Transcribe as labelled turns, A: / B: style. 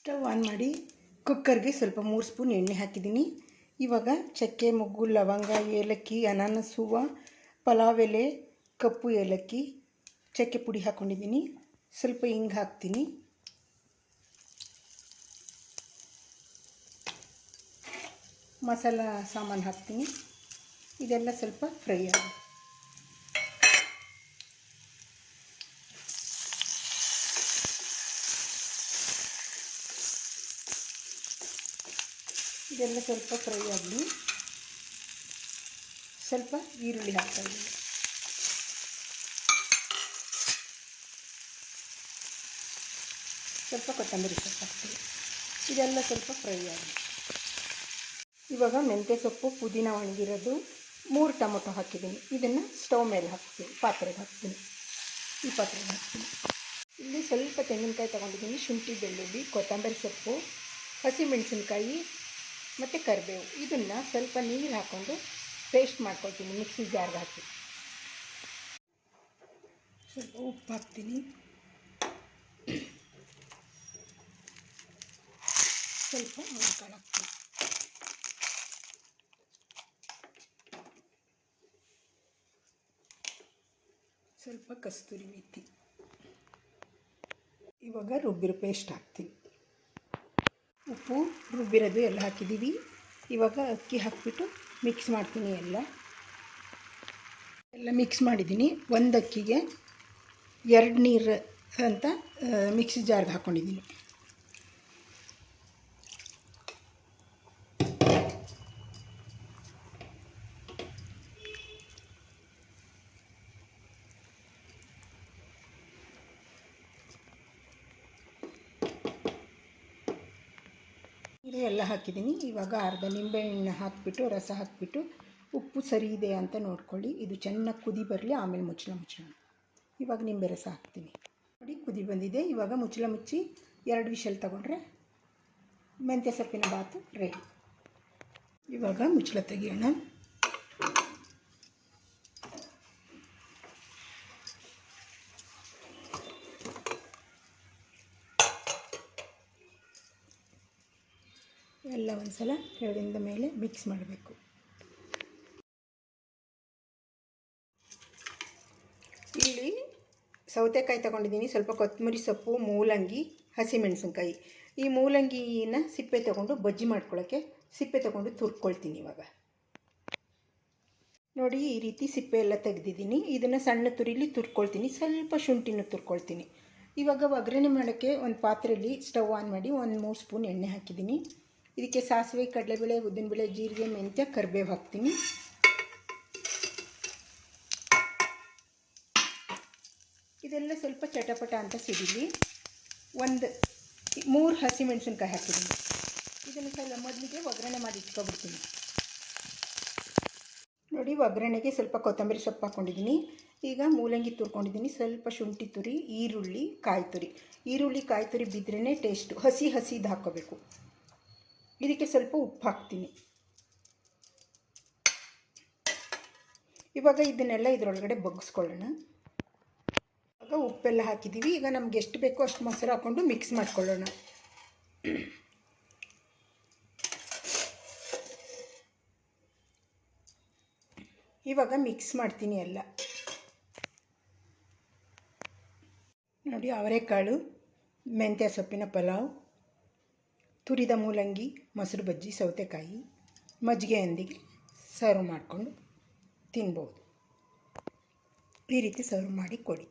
A: Stove on ಮಾಡಿ ಕುಕ್ಕರ್ಗೆ ಸ್ವಲ್ಪ 3 ಸ್ಪೂನ್ ಎಣ್ಣೆ ಹಾಕಿದ್ದೀನಿ. ಇವಾಗ ಚಕ್ಕೆ, ಮೊಗ್ಗು, ಲವಂಗ, ಏಲಕ್ಕಿ, ಅನಾನಸ್ ಹೂವು, ಪಲಾವ್ ಎಲೆ, ಕಪ್ಪು ಏಲಕ್ಕಿ, ಚಕ್ಕೆ ಪುಡಿ ಹಾಕ್ಕೊಂಡಿದ್ದೀನಿ. ಸ್ವಲ್ಪ ಹಿಂಗೆ ಹಾಕ್ತೀನಿ. ಮಸಾಲ ಸಾಮಾನು ಹಾಕ್ತೀನಿ. ಇದೆಲ್ಲ ಸ್ವಲ್ಪ ಫ್ರೈ ಆಗಿ ಇದೆಲ್ಲ ಸ್ವಲ್ಪ ಫ್ರೈ ಆಗಲಿ. ಸ್ವಲ್ಪ ಈರುಳ್ಳಿ ಹಾಕ್ತಾಯಿದ್ದೀನಿ. ಸ್ವಲ್ಪ ಕೊತ್ತಂಬರಿ ಸೊಪ್ಪು ಹಾಕ್ತೀನಿ. ಇದೆಲ್ಲ ಸ್ವಲ್ಪ ಫ್ರೈ ಆಗಲಿ. ಇವಾಗ ಮೆಂತ್ಯ ಸೊಪ್ಪು, ಪುದೀನ ಒಣಗಿರೋದು, 3 ಟೊಮೊಟೊ ಹಾಕಿದ್ದೀನಿ. ಇದನ್ನು ಸ್ಟವ್ ಮೇಲೆ ಹಾಕ್ತೀನಿ, ಪಾತ್ರೆಗೆ ಹಾಕ್ತೀನಿ. ಈ ಪಾತ್ರೆಗೆ ಹಾಕ್ತೀನಿ. ಇಲ್ಲಿ ಸ್ವಲ್ಪ ತೆಂಗಿನಕಾಯಿ ತೊಗೊಂಡಿದ್ದೀನಿ, ಶುಂಠಿ, ಬೆಳ್ಳುಳ್ಳಿ, ಕೊತ್ತಂಬರಿ ಸೊಪ್ಪು, ಹಸಿಮೆಣಸಿನ್ಕಾಯಿ ಮತ್ತು ಕರಿಬೇವು. ಇದನ್ನು ಸ್ವಲ್ಪ ನೀರು ಹಾಕ್ಕೊಂಡು ಪೇಸ್ಟ್ ಮಾಡ್ಕೊಳ್ತೀನಿ. ಮಿಕ್ಸಿ ಜಾರ್ಗೆ ಹಾಕಿ ಸ್ವಲ್ಪ ಉಪ್ಪು ಹಾಕ್ತೀನಿ. ಸ್ವಲ್ಪ ಮುಳ್ಕಾಳು ಹಾಕ್ತೀನಿ. ಸ್ವಲ್ಪ ಕಸ್ತೂರಿ ಮೇಥಿ. ಇವಾಗ ರುಬ್ಬಿರೋ ಪೇಸ್ಟ್ ಹಾಕ್ತೀನಿ. ಉಪ್ಪು, ರುಬ್ಬಿರೋದು ಎಲ್ಲ ಹಾಕಿದ್ದೀವಿ. ಇವಾಗ ಅಕ್ಕಿ ಹಾಕಿಬಿಟ್ಟು ಮಿಕ್ಸ್ ಮಾಡ್ತೀನಿ. ಎಲ್ಲ ಮಿಕ್ಸ್ ಮಾಡಿದ್ದೀನಿ. ಒಂದು ಅಕ್ಕಿಗೆ 2 ನೀರು ಅಂತ ಮಿಕ್ಸಿ ಜಾರ್ಗೆ ಹಾಕ್ಕೊಂಡಿದ್ದೀನಿ. ನೀರು ಎಲ್ಲ ಹಾಕಿದ್ದೀನಿ. ಇವಾಗ ಅರ್ಧ ನಿಂಬೆಹಣ್ಣು ಹಾಕಿಬಿಟ್ಟು, ರಸ ಹಾಕಿಬಿಟ್ಟು, ಉಪ್ಪು ಸರಿ ಇದೆ ಅಂತ ನೋಡ್ಕೊಳ್ಳಿ. ಇದು ಚೆನ್ನಾಗಿ ಕುದಿ ಬರಲಿ, ಆಮೇಲೆ ಮುಚ್ಚಳ. ಇವಾಗ ನಿಂಬೆ ರಸ ಹಾಕ್ತೀನಿ. ನೋಡಿ, ಕುದಿ ಬಂದಿದೆ. ಇವಾಗ ಮುಚ್ಚಳ ಮುಚ್ಚಿ 2 ವಿಷಲ್ ತಗೊಂಡ್ರೆ ಮೆಂತ್ಯ ಸೊಪ್ಪಿನ ಬಾತು ರೆಡಿ. ಇವಾಗ ಮುಚ್ಚಳ ತೆಗಿಯೋಣ. ಎಲ್ಲ ಒಂದು ಸಲ ಕೆಳಗಿಂದ ಮೇಲೆ ಮಿಕ್ಸ್ ಮಾಡಬೇಕು. ಇಲ್ಲಿ ಸೌತೆಕಾಯಿ ತೊಗೊಂಡಿದ್ದೀನಿ, ಸ್ವಲ್ಪ ಕೊತ್ತಂಬರಿ ಸೊಪ್ಪು, ಮೂಲಂಗಿ, ಹಸಿಮೆಣಸಿನ್ಕಾಯಿ. ಈ ಮೂಲಂಗಿನ ಸಿಪ್ಪೆ ತೊಗೊಂಡು ಬಜ್ಜಿ ಮಾಡ್ಕೊಳ್ಳೋಕ್ಕೆ ಸಿಪ್ಪೆ ತೊಗೊಂಡು ತುರ್ಕೊಳ್ತೀನಿ. ಇವಾಗ ನೋಡಿ, ಈ ರೀತಿ ಸಿಪ್ಪೆ ಎಲ್ಲ ತೆಗೆದಿದ್ದೀನಿ. ಇದನ್ನು ಸಣ್ಣ ತುರಿಲಿ ತುರ್ಕೊಳ್ತೀನಿ. ಸ್ವಲ್ಪ ಶುಂಠಿನೂ ತುರ್ಕೊಳ್ತೀನಿ. ಇವಾಗ ಒಗ್ಗರಣೆ ಮಾಡೋಕ್ಕೆ ಒಂದು ಪಾತ್ರೆಯಲ್ಲಿ ಸ್ಟವ್ ಆನ್ ಮಾಡಿ 3 ಸ್ಪೂನ್ ಎಣ್ಣೆ ಹಾಕಿದ್ದೀನಿ. ಇದಕ್ಕೆ ಸಾಸಿವೆ, ಕಡಲೆಬೇಳೆ, ಉದ್ದಿನಬೇಳೆ, ಜೀರಿಗೆ, ಮೆಂತ್ಯ, ಕರಿಬೇವು ಹಾಕ್ತೀನಿ. ಇದೆಲ್ಲ ಸ್ವಲ್ಪ ಚಟಪಟ ಅಂತ ಸಿಡಿಲಿ. 3 ಹಸಿಮೆಣಸಿನ್ಕಾಯಿ ಹಾಕಿದ್ದೀನಿ. ಇದನ್ನು ಸ್ವಲ್ಪ ಮೊದಲಿಗೆ ಒಗ್ಗರಣೆ ಮಾಡಿ ಇಟ್ಕೊಬಿಡ್ತೀನಿ. ನೋಡಿ, ಒಗ್ಗರಣೆಗೆ ಸ್ವಲ್ಪ ಕೊತ್ತಂಬರಿ ಸೊಪ್ಪು ಹಾಕ್ಕೊಂಡಿದ್ದೀನಿ. ಈಗ ಮೂಲಂಗಿ ತುರ್ಕೊಂಡಿದ್ದೀನಿ. ಸ್ವಲ್ಪ ಶುಂಠಿ ತುರಿ, ಈರುಳ್ಳಿ, ಕಾಯಿ ತುರಿ. ಈರುಳ್ಳಿ, ಕಾಯಿ ತುರಿ ಬಿದ್ರೇ ಟೇಸ್ಟು. ಹಸಿದು ಹಾಕ್ಕೋಬೇಕು. ಇದಕ್ಕೆ ಸ್ವಲ್ಪ ಉಪ್ಪು ಹಾಕ್ತೀನಿ. ಇವಾಗ ಇದನ್ನೆಲ್ಲ ಇದರೊಳಗಡೆ ಬಗ್ಗಿಸ್ಕೊಳ್ಳೋಣ. ಇವಾಗ ಉಪ್ಪೆಲ್ಲ ಹಾಕಿದ್ದೀವಿ. ಈಗ ನಮ್ಗೆ ಎಷ್ಟು ಬೇಕೋ ಅಷ್ಟು ಮೊಸರು ಹಾಕ್ಕೊಂಡು ಮಿಕ್ಸ್ ಮಾಡ್ಕೊಳ್ಳೋಣ. ಇವಾಗ ಮಿಕ್ಸ್ ಮಾಡ್ತೀನಿ ಎಲ್ಲ. ನೋಡಿ, ಅವರೆಕಾಳು, ಮೆಂತ್ಯ ಸೊಪ್ಪಿನ ಪಲಾವ್, ತುರಿದ ಮೂಲಂಗಿ, ಮೊಸರು ಬಜ್ಜಿ, ಸೌತೆಕಾಯಿ, ಮಜ್ಜಿಗೆಯೊಂದಿಗೆ ಸರ್ವ್ ಮಾಡಿಕೊಂಡು ತಿನ್ಬೋದು. ಈ ರೀತಿ ಸರ್ವ್ ಮಾಡಿ ಕೊಡಿ.